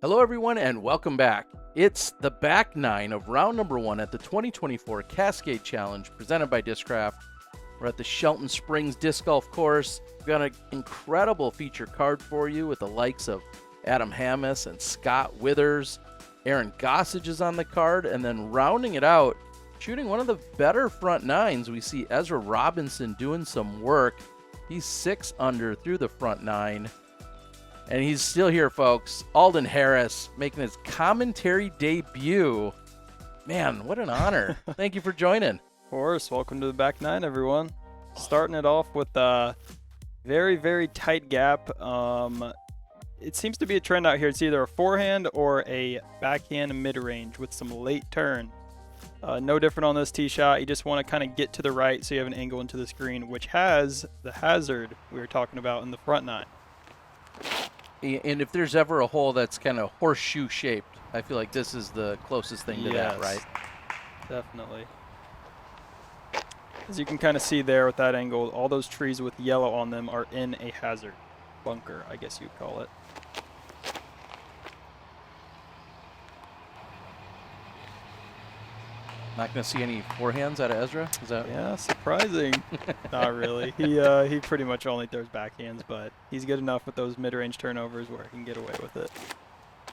Hello everyone and welcome back. It's the back nine of round number 1 at the 2024 Cascade Challenge presented by Discraft. We're at the Shelton Springs Disc Golf Course. We've got an incredible feature card for you with the likes of Adam Hammis and Scott Withers. Aaron Gossage is on the card, and then rounding it out, shooting one of the better front nines, we see Ezra Robinson doing some work. He's 6 under through the front nine. And he's still here, folks. Alden Harris making his commentary debut. Man, what an honor. Thank you for joining. Of course. Welcome to the back nine, everyone. Starting it off with a very, very tight gap. It seems to be a trend out here. It's either a forehand or a backhand mid-range with some late turn. No different on this tee shot. You just want to kind of get to the right so you have an angle into the screen, which has the hazard we were talking about in the front nine. And if there's ever a hole that's kind of horseshoe shaped, I feel like this is the closest thing to that, right? Definitely. As you can kind of see there with that angle, all those trees with yellow on them are in a hazard bunker, I guess you'd call it. Not going to see any forehands out of Ezra? Is that? Yeah, surprising. Not really. He pretty much only throws backhands, but he's good enough with those mid-range turnovers where he can get away with it.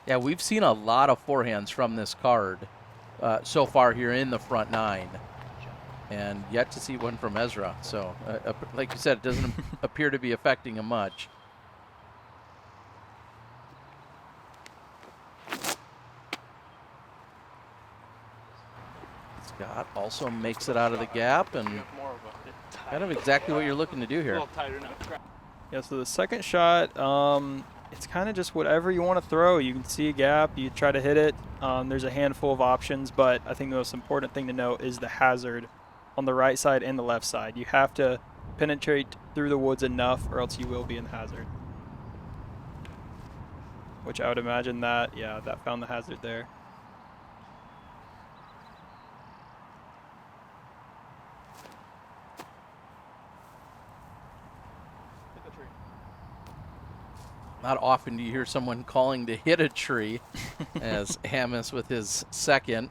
Yeah, we've seen a lot of forehands from this card so far here in the front nine, and yet to see one from Ezra. So, like you said, it doesn't appear to be affecting him much. Scott also makes it out of the gap, and kind of exactly what you're looking to do here. Yeah, so the second shot, it's kind of just whatever you want to throw. You can see a gap, you try to hit it. There's a handful of options, but I think the most important thing to note is the hazard on the right side and the left side. You have to penetrate through the woods enough or else you will be in the hazard. Which I would imagine that, yeah, that found the hazard there. Not often do you hear someone calling to hit a tree as Hammis with his second.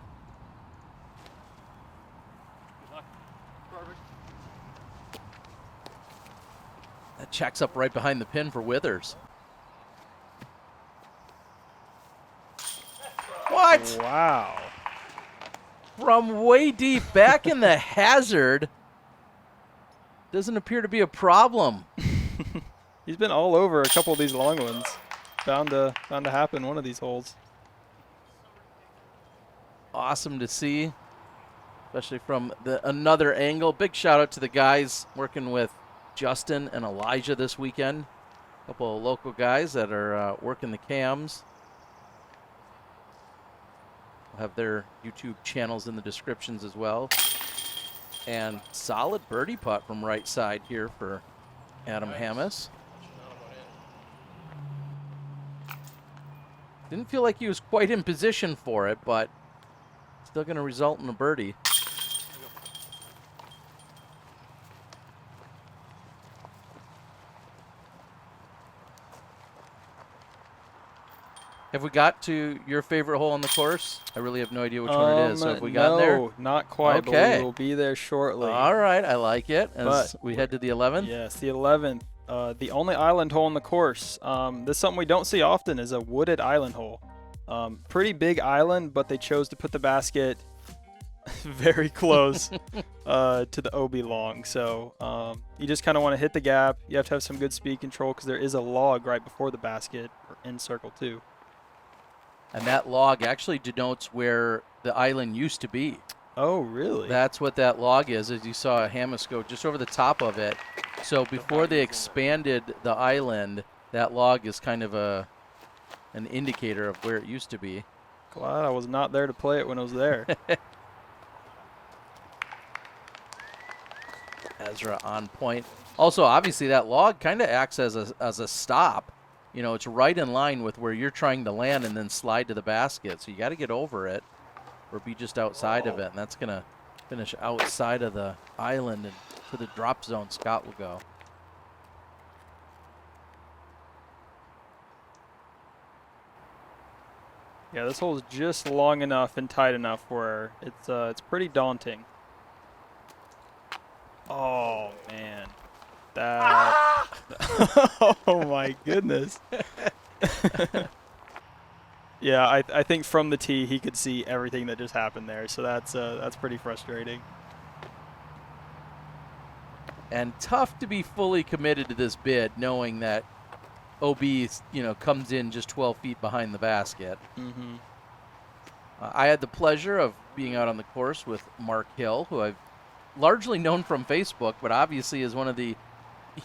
That checks up right behind the pin for Withers. What? Wow. From way deep back in the hazard. Doesn't appear to be a problem. He's been all over a couple of these long ones. Bound to happen one of these holes. Awesome to see, especially from another angle. Big shout out to the guys working with Justin and Elijah this weekend. A couple of local guys that are working the cams. We'll have their YouTube channels in the descriptions as well. And solid birdie putt from right side here for Adam Hammis. Didn't feel like he was quite in position for it, but still going to result in a birdie. Have we got to your favorite hole on the course? I really have no idea which one it is. So have we gotten there? No, not quite, okay. But we will be there shortly. All right, I like it. As we head to the 11th? Yes, the 11th. The only island hole on the course. This is something we don't see often, is a wooded island hole. Pretty big island, but they chose to put the basket very close to the OB long. So you just kind of want to hit the gap. You have to have some good speed control because there is a log right before the basket, or in circle too. And that log actually denotes where the island used to be. Oh, really? That's what that log is, as you saw Hammis go just over the top of it. So before they expanded the island, that log is kind of an indicator of where it used to be. Glad I was not there to play it when I was there. Ezra on point. Also, obviously, that log kind of acts as a stop. You know, it's right in line with where you're trying to land and then slide to the basket. So you got to get over it or be just outside of it. And that's going to finish outside of the island and to the drop zone. Scott will go. Yeah, this hole is just long enough and tight enough where it's pretty daunting. Oh man, that. Oh my goodness. Yeah, I think from the tee he could see everything that just happened there, so that's pretty frustrating. And tough to be fully committed to this bid, knowing that OB, comes in just 12 feet behind the basket. Mm-hmm. I had the pleasure of being out on the course with Mark Hill, who I've largely known from Facebook, but obviously is one of the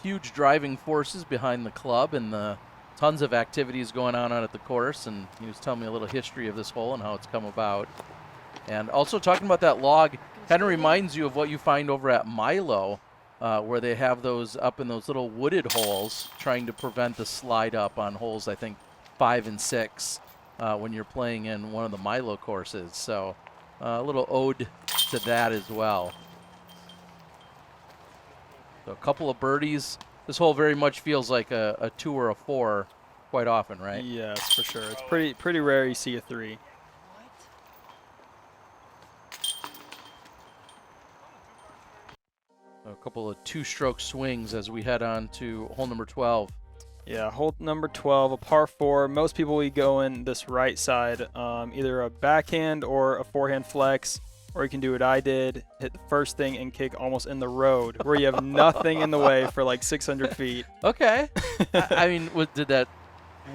huge driving forces behind the club and the tons of activities going on out at the course. And he was telling me a little history of this hole and how it's come about. And also talking about that log kind of reminds you of what you find over at Milo, where they have those up in those little wooded holes trying to prevent the slide up on holes, I think, 5 and 6 when you're playing in one of the Milo courses. So a little ode to that as well. So a couple of birdies. This hole very much feels like a 2 or a 4 quite often, right? Yes, for sure. It's pretty rare you see a 3. A couple of 2-stroke swings as we head on to hole number 12. Yeah, hole number 12, a par 4. Most people will go in this right side, either a backhand or a forehand flex, or you can do what I did, hit the first thing and kick almost in the road, where you have nothing in the way for like 600 feet. Okay. I mean, did that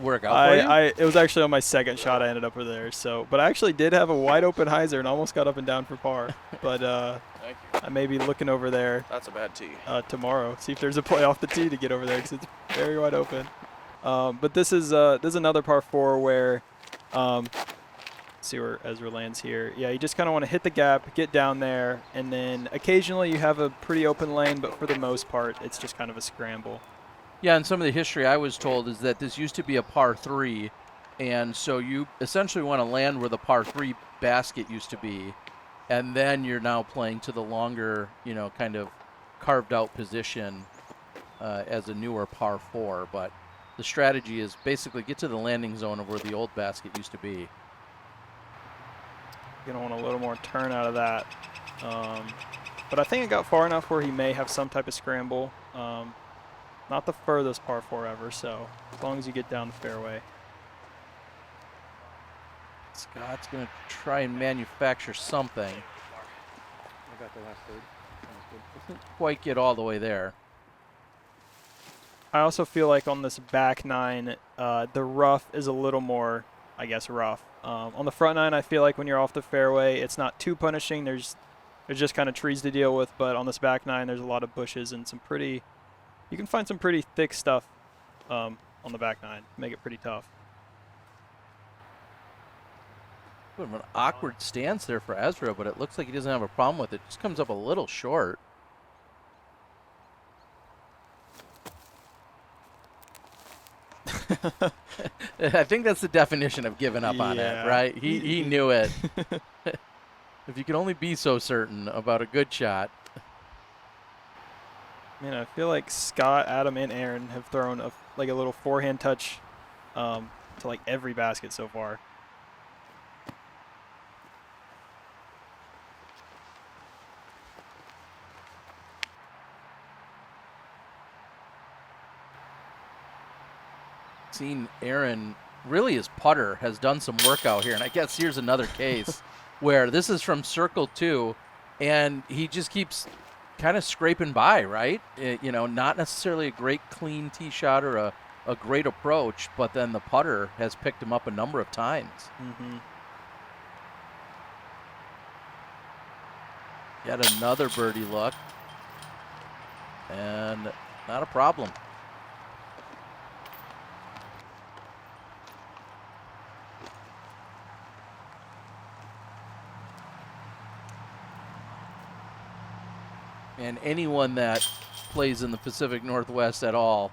work out for you? It was actually on my second shot I ended up with there. So, but I actually did have a wide open hyzer and almost got up and down for par. But Thank you. I may be looking over there That's a bad tee. tomorrow. See if there's a play off the tee to get over there because it's very wide open. But this is another par 4 where, see where Ezra lands here. Yeah, you just kind of want to hit the gap, get down there, and then occasionally you have a pretty open lane, but for the most part, it's just kind of a scramble. Yeah, and some of the history I was told is that this used to be a par 3, and so you essentially want to land where the par 3 basket used to be, and then you're now playing to the longer, kind of carved out position as a newer par 4. But the strategy is basically get to the landing zone of where the old basket used to be. You're going to want a little more turn out of that. But I think it got far enough where he may have some type of scramble. Not the furthest par 4 ever, so as long as you get down the fairway. Scott's going to try and manufacture something. I got the last third. Doesn't quite get all the way there. I also feel like on this back 9, the rough is a little more, I guess, rough. On the front 9, I feel like when you're off the fairway, it's not too punishing. There's just kind of trees to deal with, but on this back 9, there's a lot of bushes and you can find some pretty thick stuff on the back 9, make it pretty tough. Bit of an awkward stance there for Ezra, but it looks like he doesn't have a problem with it. Just comes up a little short. I think that's the definition of giving up on it, right? He knew it. If you can only be so certain about a good shot. Man, I feel like Scott, Adam, and Aaron have thrown a little forehand touch to like every basket so far. Seen Aaron, really his putter has done some work out here, and I guess here's another case where this is from circle 2, and he just keeps kind of scraping by, right? Not necessarily a great clean tee shot or a great approach, but then the putter has picked him up a number of times. Mm-hmm. Yet another birdie look, and not a problem. And anyone that plays in the Pacific Northwest at all,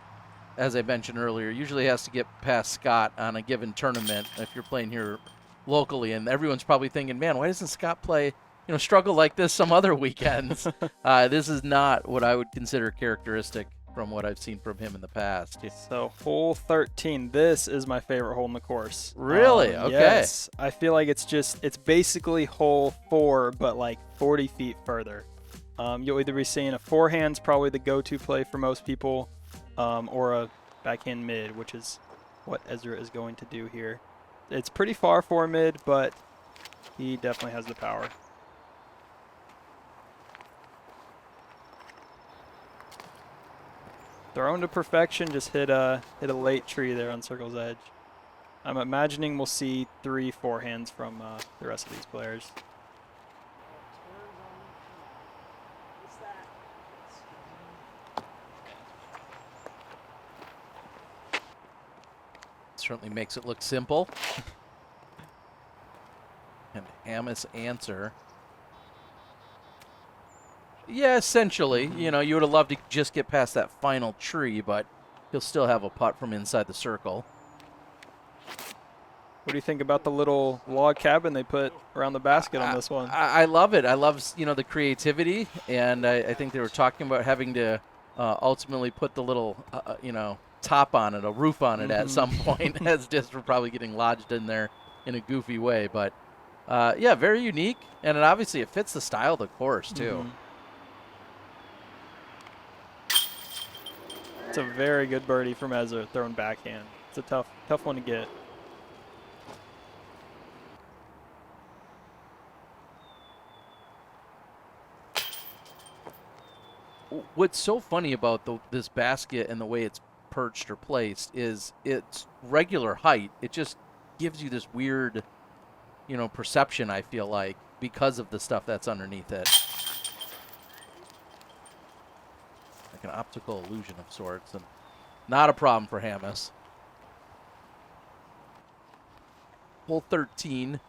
as I mentioned earlier, usually has to get past Scott on a given tournament if you're playing here locally. And everyone's probably thinking, man, why doesn't Scott play, struggle like this some other weekends? This is not what I would consider characteristic from what I've seen from him in the past. So hole 13. This is my favorite hole in the course. Really? Okay. Yes. I feel like it's basically hole 4, but like 40 feet further. You'll either be seeing a forehand's probably the go-to play for most people, or a backhand mid, which is what Ezra is going to do here. It's pretty far for mid, but he definitely has the power. Thrown to perfection, just hit a late tree there on circle's edge. I'm imagining we'll see 3 forehands from the rest of these players. Certainly makes it look simple. And Hamas answer. Yeah, essentially. You know, you would have loved to just get past that final tree, but he'll still have a putt from inside the circle. What do you think about the little log cabin they put around the basket on this one? I love it. I love, you know, the creativity, and I think they were talking about having to ultimately put the little, you know, top on it, a roof on it at some point, as discs were probably getting lodged in there in a goofy way. But, yeah, very unique, and obviously it fits the style of the course, too. It's a very good birdie from Ezra, thrown backhand. It's a tough one to get. What's so funny about this basket and the way it's perched or placed is it's regular height. It just gives you this weird, you know, perception, I feel like, because of the stuff that's underneath it. Like an optical illusion of sorts, and not a problem for Hamas. Hole 13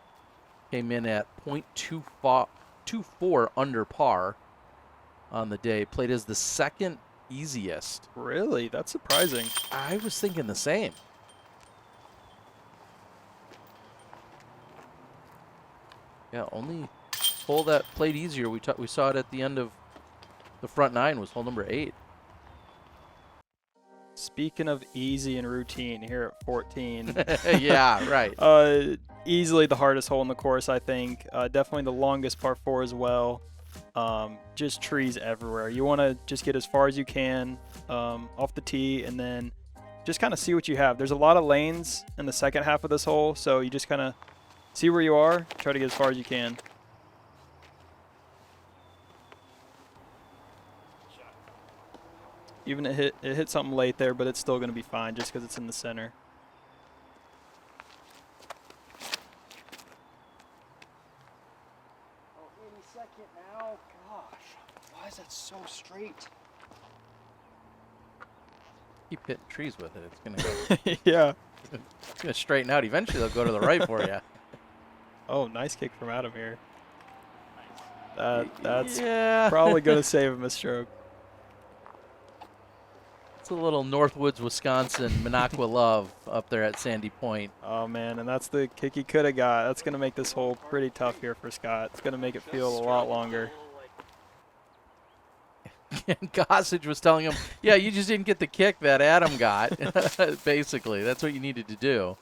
came in at .24 under par on the day. Played as the second easiest. Really? That's surprising. I was thinking the same. Yeah, only hole that played easier. We saw it at the end of the front 9 was hole number 8. Speaking of easy and routine, here at 14. Yeah, right. Easily the hardest hole in the course, I think. Definitely the longest par 4 as well. Just trees everywhere. You want to just get as far as you can off the tee, and then just kind of see what you have. There's a lot of lanes in the second half of this hole, so you just kind of see where you are, try to get as far as you can. Even it hit something late there, but it's still going to be fine just because it's in the center. Oh, 82nd now. Gosh, why is that so straight? Keep hitting trees with it. It's gonna go. Yeah. It's gonna straighten out. Eventually, they'll go to the right for you. Oh, nice kick from Adam here. That's yeah. probably going to save him a stroke. It's a little Northwoods, Wisconsin, Minocqua love up there at Sandy Point. Oh, man, and that's the kick he could have got. That's going to make this hole pretty tough here for Scott. It's going to make it feel a lot longer. And Gossage was telling him, yeah, you just didn't get the kick that Adam got. Basically, that's what you needed to do.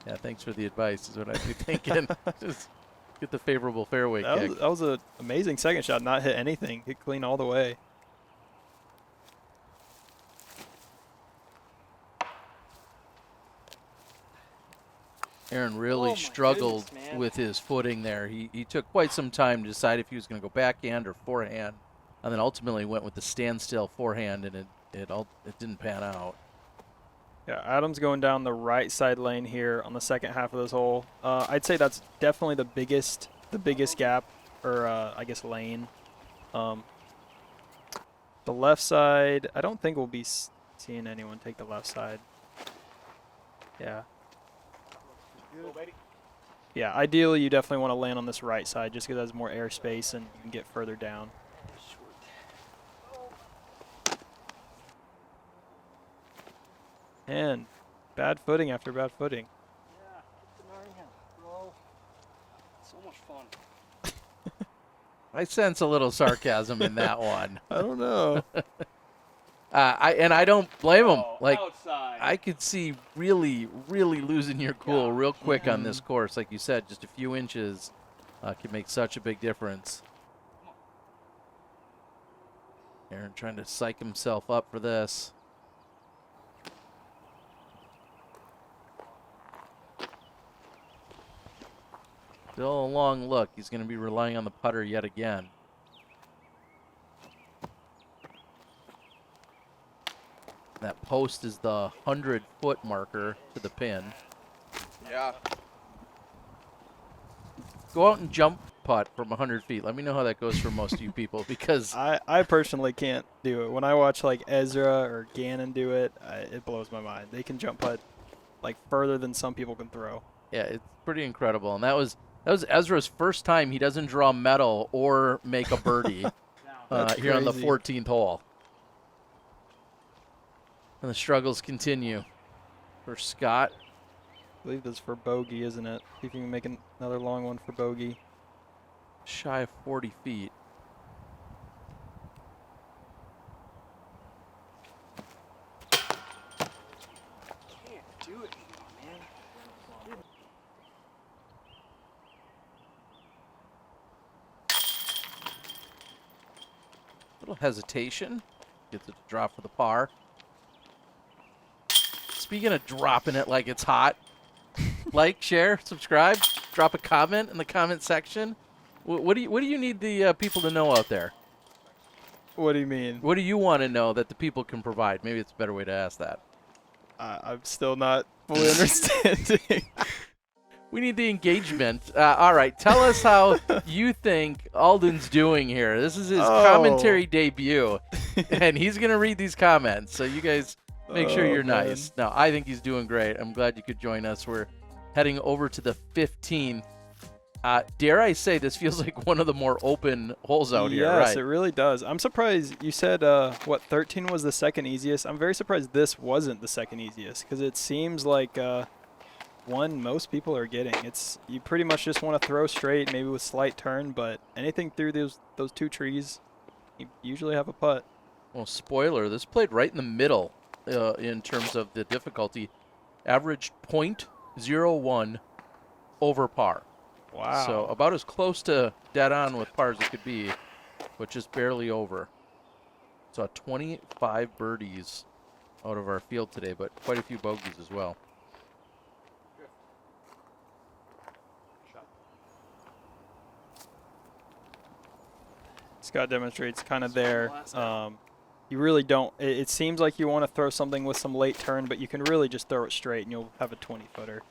Yeah, thanks for the advice is what I'd be thinking. Just get the favorable fairway kick. That was an amazing second shot. Not hit anything. Hit clean all the way. Aaron really struggled with his footing there. He took quite some time to decide if he was going to go backhand or forehand, and then ultimately went with the standstill forehand, and it didn't pan out. Yeah, Adam's going down the right side lane here on the second half of this hole. I'd say that's definitely the biggest gap, or I guess lane. The left side, I don't think we'll be seeing anyone take the left side. Yeah. Yeah, ideally you definitely want to land on this right side just because it has more airspace and you can get further down. And bad footing after bad footing. Yeah, bro. So much fun. I sense a little sarcasm in that one. I don't know. I don't blame him. Oh, Like, outside. I could see really losing your cool real quick on this course. Like you said, just a few inches can make such a big difference. Aaron trying to psych himself up for this. Still a long look. He's going to be relying on the putter yet again. That post is the 100-foot marker to the pin. Yeah. Go out and jump putt from 100 feet. Let me know how that goes for most of you people, because I personally can't do it. When I watch like Ezra or Gannon do it, it blows my mind. They can jump putt like further than some people can throw. yeah, it's pretty incredible. And that was Ezra's first time he doesn't draw medal or make a birdie here on the 14th hole. And the struggles continue for Scott. I believe this is for bogey, isn't it? See if you can make another long one for bogey. Shy of 40 feet. Can't do it anymore, man. Little hesitation. Gets it to drop for the par. Speaking of dropping it like it's hot, like, share, subscribe, drop a comment in the comment section. What do you need the people to know out there? What do you mean? What do you want to know that the people can provide? Maybe it's a better way to ask that. I'm still not fully understanding. We need the engagement. All right, tell us how you think Alden's doing here. This is his commentary debut, and he's going to read these comments. So you guys make sure you're nice. No, I think he's doing great. I'm glad you could join us. We're heading over to the 15th. Dare I say, this feels like one of the more open holes out here, right? Yes, it really does. I'm surprised you said, 13 was the second easiest. I'm very surprised this wasn't the second easiest, because it seems like one most people are getting. You pretty much just want to throw straight, maybe with slight turn, but anything through those two trees, you usually have a putt. Well, spoiler, this played right in the middle in terms of the difficulty. Averaged .01 over par. Wow. So about as close to dead on with par as it could be, but just barely over. So 25 birdies out of our field today, but quite a few bogeys as well. Scott demonstrates kind of there. You really don't. It seems like you want to throw something with some late turn, but you can really just throw it straight and you'll have a 20-footer.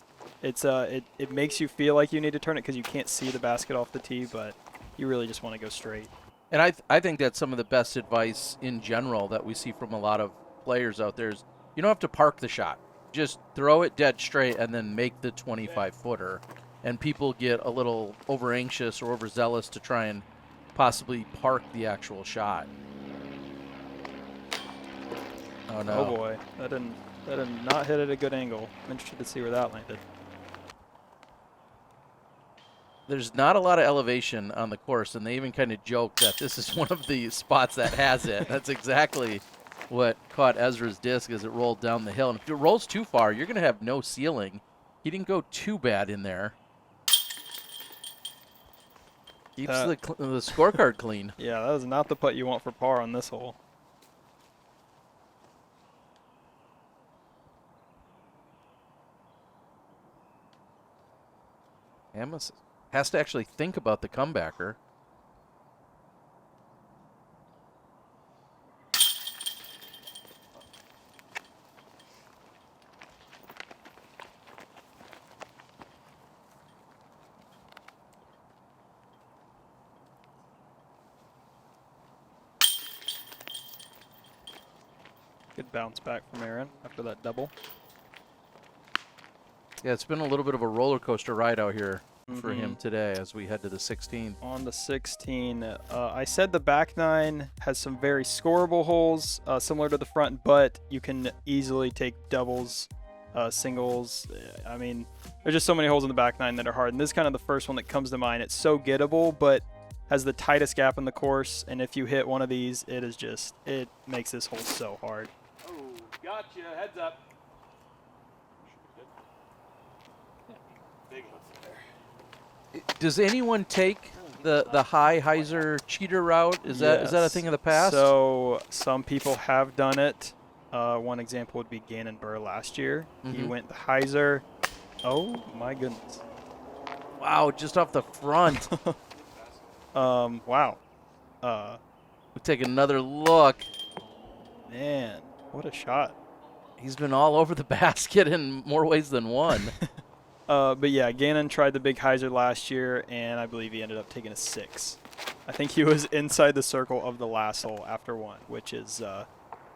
It makes you feel like you need to turn it because you can't see the basket off the tee, but you really just want to go straight. And I think that's some of the best advice in general that we see from a lot of players out there is you don't have to park the shot. Just throw it dead straight and then make the 25-footer. And people get a little over-anxious or overzealous to try and possibly park the actual shot. Oh, no. Oh, boy. That did not hit at a good angle. I'm interested to see where that landed. There's not a lot of elevation on the course, and they even kind of joke that this is one of the spots that has it. That's exactly what caught Ezra's disc as it rolled down the hill. And if it rolls too far, you're going to have no ceiling. He didn't go too bad in there. Keeps the scorecard clean. Yeah, that was not the putt you want for par on this hole. Amos has to actually think about the comebacker. Good bounce back from Aaron after that double. Yeah, it's been a little bit of a roller coaster ride out here for him today as we head to the 16th. On the 16, I said the back nine has some very scoreable holes similar to the front, but you can easily take doubles, singles. I mean, there's just so many holes in the back nine that are hard, and this is kind of the first one that comes to mind. It's so gettable, but has the tightest gap in the course, and if you hit one of these, it makes this hole so hard. Oh, gotcha. Heads up. Big one there. Does anyone take the high hyzer cheater route? Is that a Yes. thing of the past? So some people have done it. One example would be Gannon Burr last year. He Mhm. went the hyzer. Oh my goodness. Wow, just off the front. Wow. We'll take another look. Man, what a shot. He's been all over the basket in more ways than one. But yeah, Gannon tried the big hyzer last year, and I believe he ended up taking a 6. I think he was inside the circle of the last hole after one, which is, if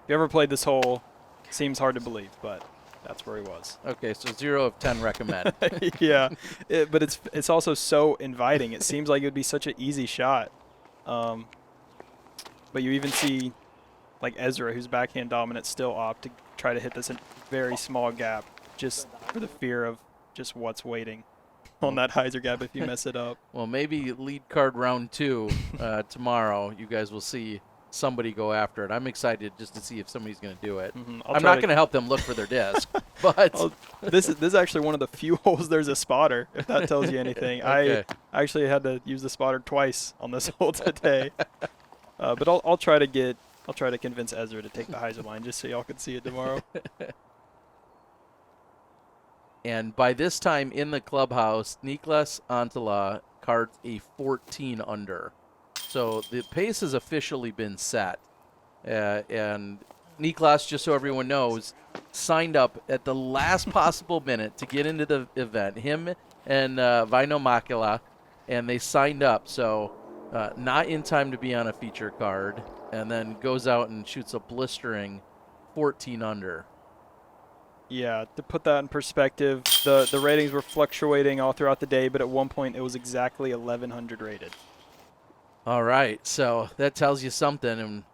you ever played this hole, seems hard to believe, but that's where he was. Okay, so 0 of 10 recommend. Yeah, but it's also so inviting. It seems like it would be such an easy shot. But you even see, like Ezra, who's backhand dominant, still opt to try to hit this in very small gap, just for the fear of just what's waiting on that hyzer gap if you mess it up. Well, maybe lead card round 2 tomorrow. You guys will see somebody go after it. I'm excited just to see if somebody's going to do it. I'm not going to help them look for their disc, but this is actually one of the few holes there's a spotter, if that tells you anything. Okay. I actually had to use the spotter twice on this hole today. But I'll try to convince Ezra to take the hyzer line just so y'all can see it tomorrow. and by this time in the clubhouse, Niklas Antila cards a 14 under. So the pace has officially been set. And Niklas, just so everyone knows, signed up at the last possible minute to get into the event. Him and Vaino Makila, and they signed up. So not in time to be on a feature card, and then goes out and shoots a blistering 14 under. Yeah, to put that in perspective, the ratings were fluctuating all throughout the day, but at one point it was exactly 1,100 rated. All right, so that tells you something, and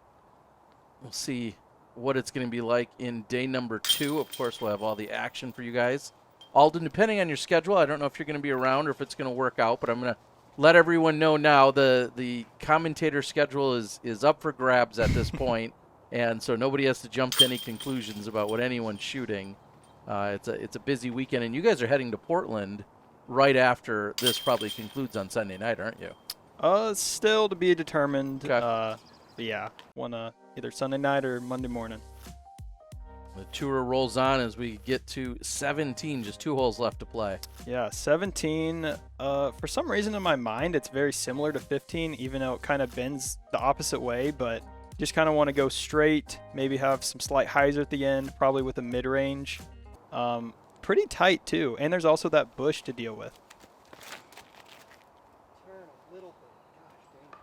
we'll see what it's going to be like in day number 2. Of course, we'll have all the action for you guys. Alden, depending on your schedule, I don't know if you're going to be around or if it's going to work out, but I'm going to let everyone know now the commentator schedule is up for grabs at this point, and so nobody has to jump to any conclusions about what anyone's shooting. It's a busy weekend, and you guys are heading to Portland right after this probably concludes on Sunday night, aren't you? Still to be determined. Okay. But yeah, either Sunday night or Monday morning. The tour rolls on as we get to 17, just 2 holes left to play. Yeah, 17. For some reason in my mind, it's very similar to 15, even though it kind of bends the opposite way. But just kind of want to go straight, maybe have some slight hyzer at the end, probably with a mid-range. Pretty tight too, and there's also that bush to deal with. Turn a little bit. Gosh dang it.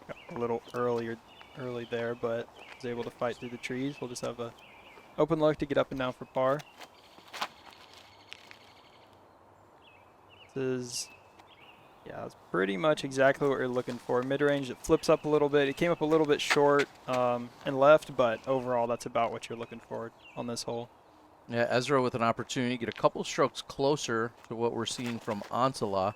Got a little early there, but was able to fight through the trees. We'll just have a open look to get up and down for par. This is, yeah, it's pretty much exactly what we're looking for. Mid-range, it flips up a little bit. It came up a little bit short and left, but overall that's about what you're looking for on this hole. Yeah, Ezra with an opportunity to get a couple strokes closer to what we're seeing from Antila,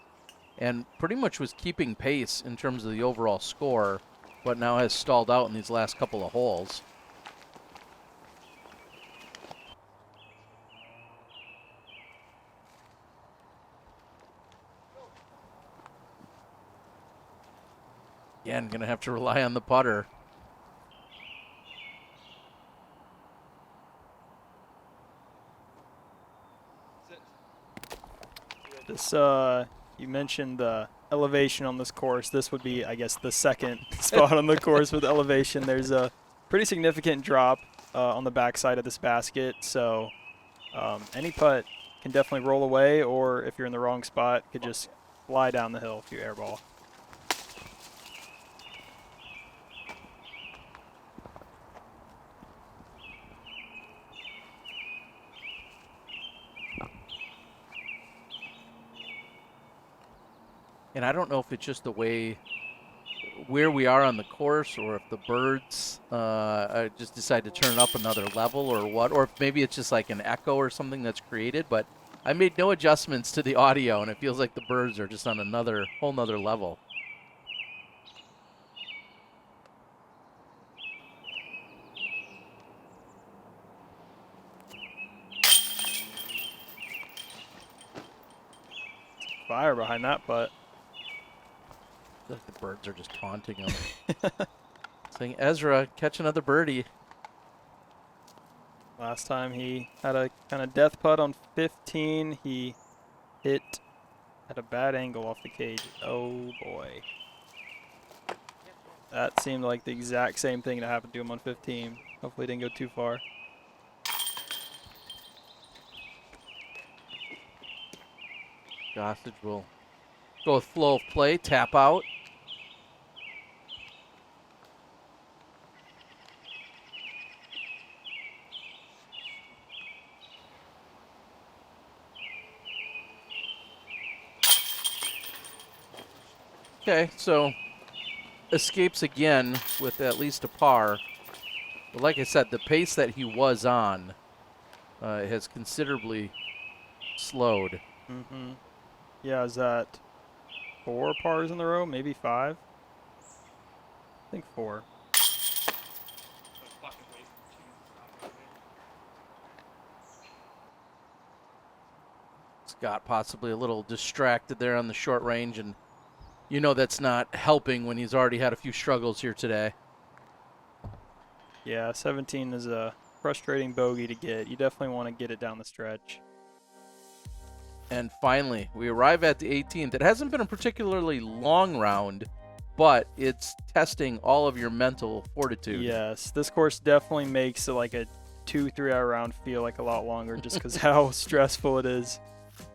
and pretty much was keeping pace in terms of the overall score, but now has stalled out in these last couple of holes. Again, going to have to rely on the putter. This, you mentioned the elevation on this course. This would be, I guess, the second spot on the course with elevation. There's a pretty significant drop on the backside of this basket, so any putt can definitely roll away, or if you're in the wrong spot, could just fly down the hill if you airball. And I don't know if it's just the way where we are on the course, or if the birds just decide to turn it up another level, or what, or if maybe it's just like an echo or something that's created. But I made no adjustments to the audio, and it feels like the birds are just on another whole nother level. Fire behind that putt. I feel like the birds are just taunting him. Saying, Ezra, catch another birdie. Last time he had a kind of death putt on 15. He hit at a bad angle off the cage. Oh boy. That seemed like the exact same thing that happened to him on 15. Hopefully it didn't go too far. Gossage will go with flow of play, tap out. Okay, so escapes again with at least a par. But like I said, the pace that he was on has considerably slowed. Mm-hmm. Yeah, is that 4 pars in a row? Maybe 5? I think 4. Scott possibly a little distracted there on the short range, and you know that's not helping when he's already had a few struggles here today. Yeah, 17 is a frustrating bogey to get. You definitely want to get it down the stretch. And finally, we arrive at the 18th. It hasn't been a particularly long round, but it's testing all of your mental fortitude. Yes, this course definitely makes like a 2-3 hour round feel like a lot longer just because how stressful it is.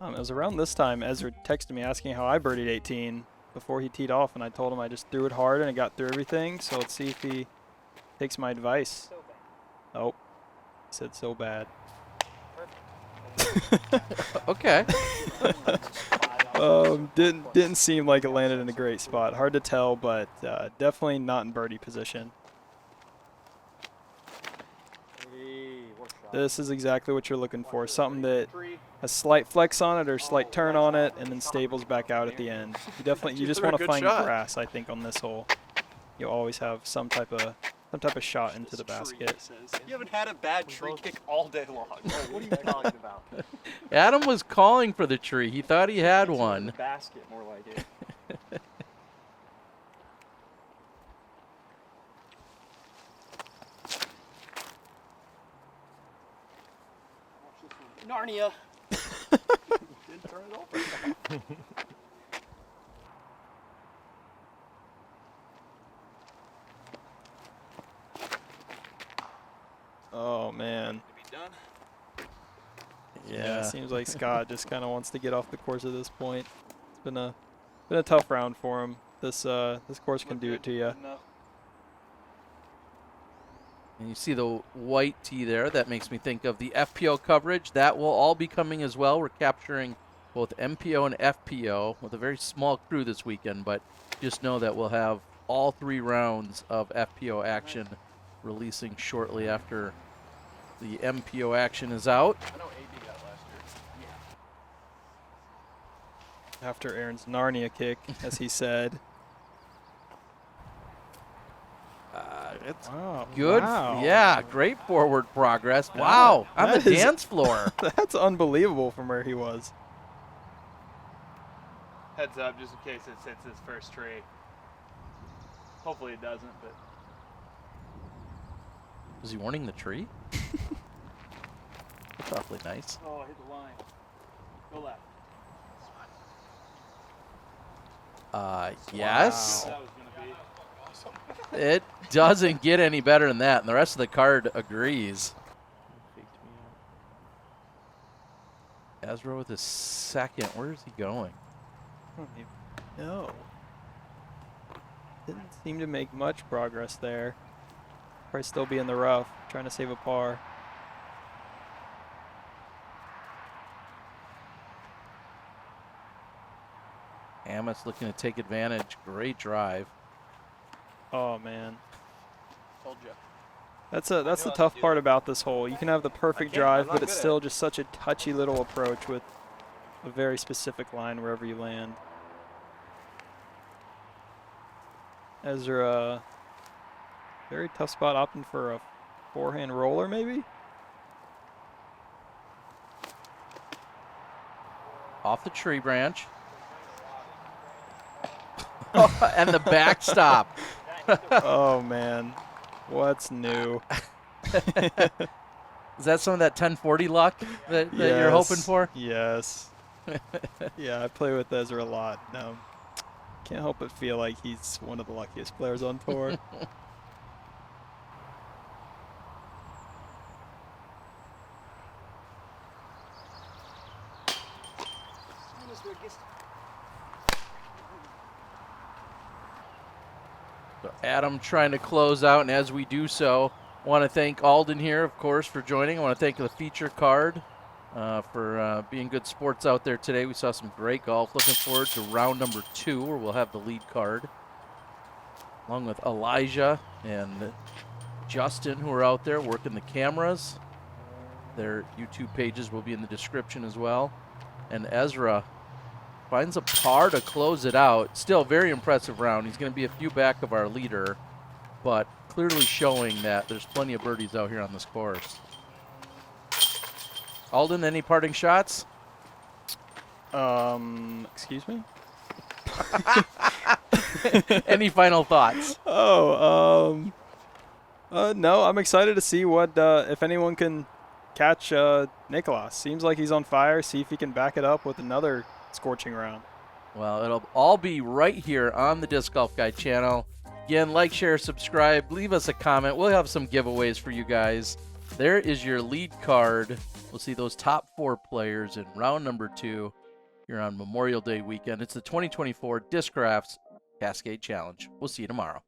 It was around this time Ezra texted me asking how I birdied 18 before he teed off, and I told him I just threw it hard and I got through everything. So let's see if he takes my advice. Oh, he said so bad. Okay. Didn't seem like it landed in a great spot. Hard to tell, but definitely not in birdie position. This is exactly what you're looking for. Something that has slight flex on it or slight turn on it, and then stables back out at the end. You just want to find grass, I think, on this hole. You'll always have some type of shot into the basket. You haven't had a bad tree kick all day long. What are you talking about? Adam was calling for the tree. He thought he had one. Basket, more like it. Narnia. Didn't turn it over. Oh man. Yeah, it seems like Scott just kind of wants to get off the course at this point. It's been a tough round for him. This course can do it to you. And you see the white tee there. That makes me think of the FPO coverage. That will all be coming as well. We're capturing both MPO and FPO with a very small crew this weekend, but just know that we'll have all 3 rounds of FPO action releasing shortly after the MPO action is out. I know AD got last year. Yeah. After Aaron's Narnia kick, as he said. It's Wow. good. Wow. Yeah, great forward progress. Wow, on the that is- dance floor. That's unbelievable from where he was. Heads up, just in case it hits his first tree. Hopefully it doesn't, but Was he warning the tree? That's awfully nice. oh, I hit the line. Go left. Yes. That was gonna be. It doesn't get any better than that, and the rest of the card agrees. Ezra with his second. Where is he going? No. Didn't seem to make much progress there. Probably still be in the rough, trying to save a par. Amos looking to take advantage. Great drive. Oh man, Told you. that's the tough part about this hole. You can have the perfect drive, but it's good at still just such a touchy little approach with a very specific line wherever you land. Ezra, very tough spot, opting for a forehand roller maybe. Off the tree branch. And the backstop. Oh man, what's new? Is that some of that 1040 luck that you're hoping for? Yes. Yeah, I play with Ezra a lot. No, can't help but feel like he's one of the luckiest players on tour. So Adam trying to close out, and as we do so, I want to thank Alden here, of course, for joining. I want to thank the feature card for being good sports out there today. We saw some great golf. Looking forward to round number 2, where we'll have the lead card, along with Elijah and Justin, who are out there working the cameras. Their YouTube pages will be in the description as well. And Ezra finds a par to close it out. Still a very impressive round. He's going to be a few back of our leader, but clearly showing that there's plenty of birdies out here on this course. Alden, any parting shots? Excuse me? Any final thoughts? No, I'm excited to see what, if anyone can catch Nicholas. Seems like he's on fire. See if he can back it up with another scorching round. Well, it'll all be right here on the Disc Golf Guide channel. Again, like, share, subscribe, leave us a comment. We'll have some giveaways for you guys. There is your lead card. We'll see those top 4 players in round number 2 here on Memorial Day weekend. It's the 2024 Discraft's Cascade Challenge. We'll see you tomorrow.